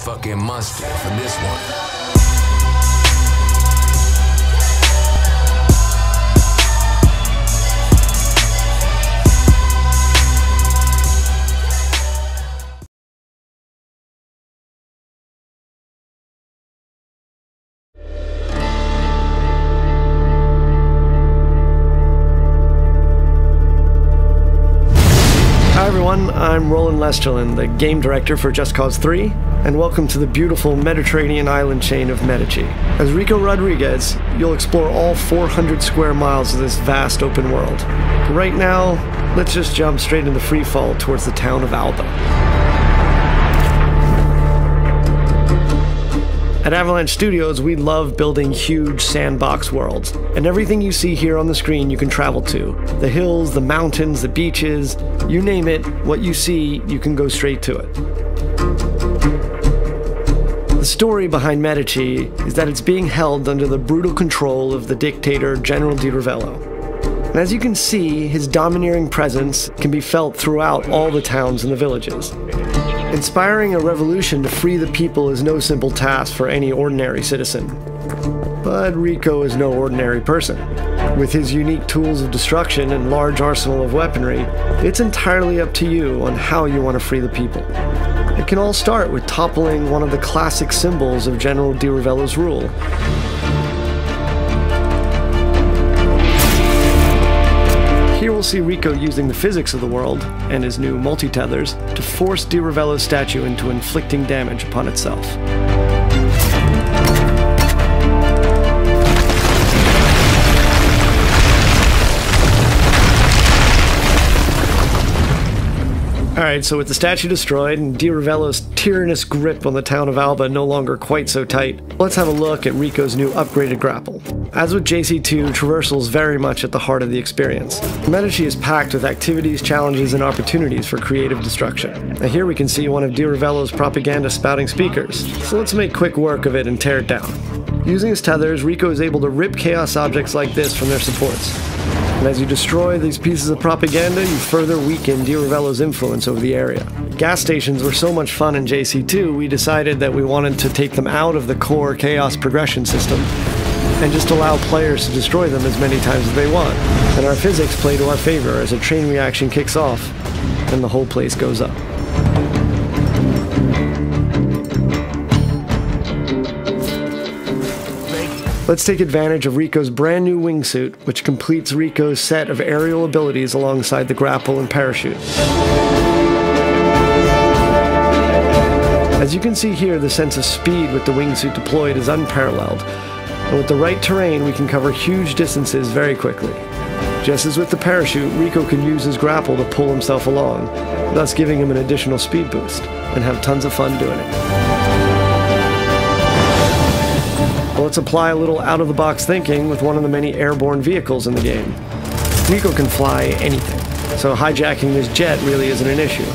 fucking monster for this one. I'm Roland Lesterlin, the game director for Just Cause 3, and welcome to the beautiful Mediterranean island chain of Medici. As Rico Rodriguez, you'll explore all 400 square miles of this vast open world. But right now, let's just jump straight into free fall towards the town of Alba. At Avalanche Studios, we love building huge sandbox worlds, and everything you see here on the screen you can travel to. The hills, the mountains, the beaches, you name it, what you see, you can go straight to it. The story behind Medici is that it's being held under the brutal control of the dictator General Di Ravello. And as you can see, his domineering presence can be felt throughout all the towns and the villages. Inspiring a revolution to free the people is no simple task for any ordinary citizen. But Rico is no ordinary person. With his unique tools of destruction and large arsenal of weaponry, it's entirely up to you on how you want to free the people. It can all start with toppling one of the classic symbols of General Di Ravello's rule. Here we'll see Rico using the physics of the world, and his new multi-tethers, to force Di Ravello's statue into inflicting damage upon itself. Alright, so with the statue destroyed and Di Ravello's tyrannous grip on the town of Alba no longer quite so tight, let's have a look at Rico's new upgraded grapple. As with JC2, traversal is very much at the heart of the experience. Medici is packed with activities, challenges, and opportunities for creative destruction. Now here we can see one of Di Ravello's propaganda spouting speakers, so let's make quick work of it and tear it down. Using his tethers, Rico is able to rip chaos objects like this from their supports. And as you destroy these pieces of propaganda, you further weaken Di Ravello's influence over the area. Gas stations were so much fun in JC2, we decided that we wanted to take them out of the core chaos progression system and just allow players to destroy them as many times as they want. And our physics play to our favor as a chain reaction kicks off and the whole place goes up. Let's take advantage of Rico's brand new wingsuit, which completes Rico's set of aerial abilities alongside the grapple and parachute. As you can see here, the sense of speed with the wingsuit deployed is unparalleled, and with the right terrain we can cover huge distances very quickly. Just as with the parachute, Rico can use his grapple to pull himself along, thus giving him an additional speed boost, and have tons of fun doing it. Let's apply a little out-of-the-box thinking with one of the many airborne vehicles in the game. Rico can fly anything, so hijacking this jet really isn't an issue.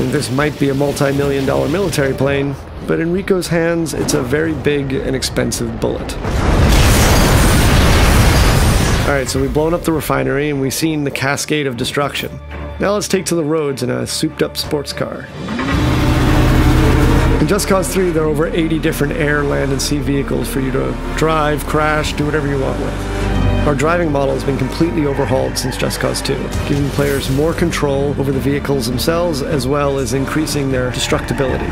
And this might be a multi-million-dollar military plane, but in Rico's hands, it's a very big and expensive bullet. Alright, so we've blown up the refinery and we've seen the cascade of destruction. Now let's take to the roads in a souped-up sports car. In Just Cause 3, there are over 80 different air, land, and sea vehicles for you to drive, crash, do whatever you want with. Our driving model has been completely overhauled since Just Cause 2, giving players more control over the vehicles themselves as well as increasing their destructibility.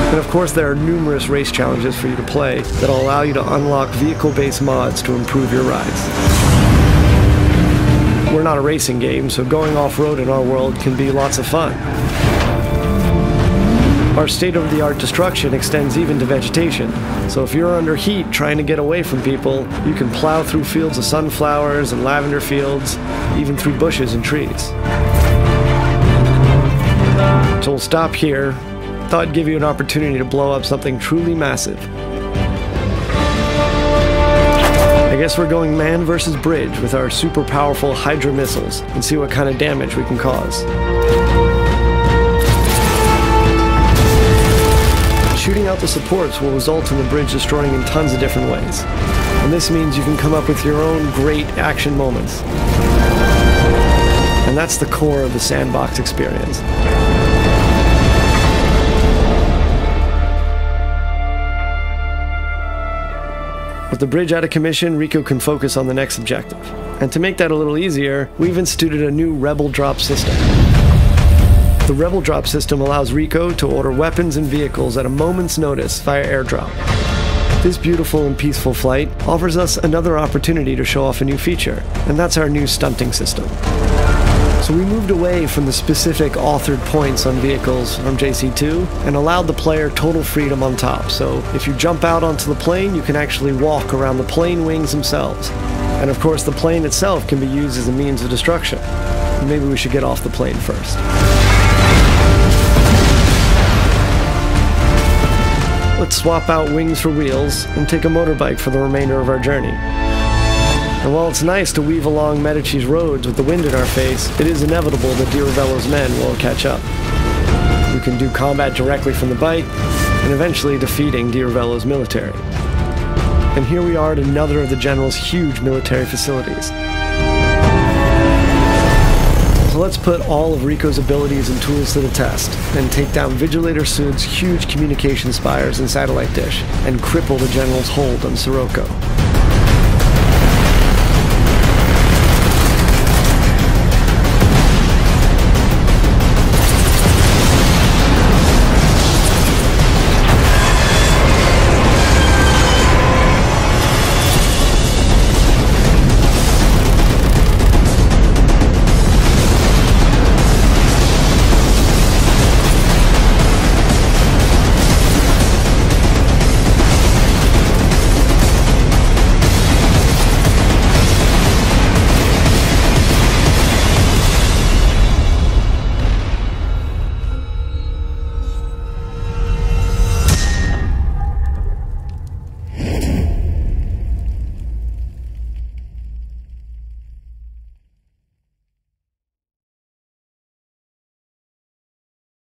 And of course, there are numerous race challenges for you to play that will allow you to unlock vehicle-based mods to improve your rides. We're not a racing game, so going off-road in our world can be lots of fun. Our state-of-the-art destruction extends even to vegetation, so if you're under heat trying to get away from people, you can plow through fields of sunflowers and lavender fields, even through bushes and trees. So we'll stop here. Thought I'd give you an opportunity to blow up something truly massive. I guess we're going man versus bridge with our super powerful Hydra missiles and see what kind of damage we can cause. Shooting out the supports will result in the bridge destroying in tons of different ways. And this means you can come up with your own great action moments. And that's the core of the sandbox experience. With the bridge out of commission, Rico can focus on the next objective. And to make that a little easier, we've instituted a new Rebel Drop system. The Rebel Drop system allows Rico to order weapons and vehicles at a moment's notice via airdrop. This beautiful and peaceful flight offers us another opportunity to show off a new feature, and that's our new stunting system. So we moved away from the specific authored points on vehicles from JC2 and allowed the player total freedom on top. So if you jump out onto the plane, you can actually walk around the plane wings themselves. And of course, the plane itself can be used as a means of destruction. Maybe we should get off the plane first. Let's swap out wings for wheels and take a motorbike for the remainder of our journey. And while it's nice to weave along Medici's roads with the wind in our face, it is inevitable that Di Ravello's men will catch up. We can do combat directly from the bike, and eventually defeating Di Ravello's military. And here we are at another of the General's huge military facilities. So let's put all of Rico's abilities and tools to the test, and take down Vigilator Sud's huge communication spires and satellite dish, and cripple the General's hold on Sirocco.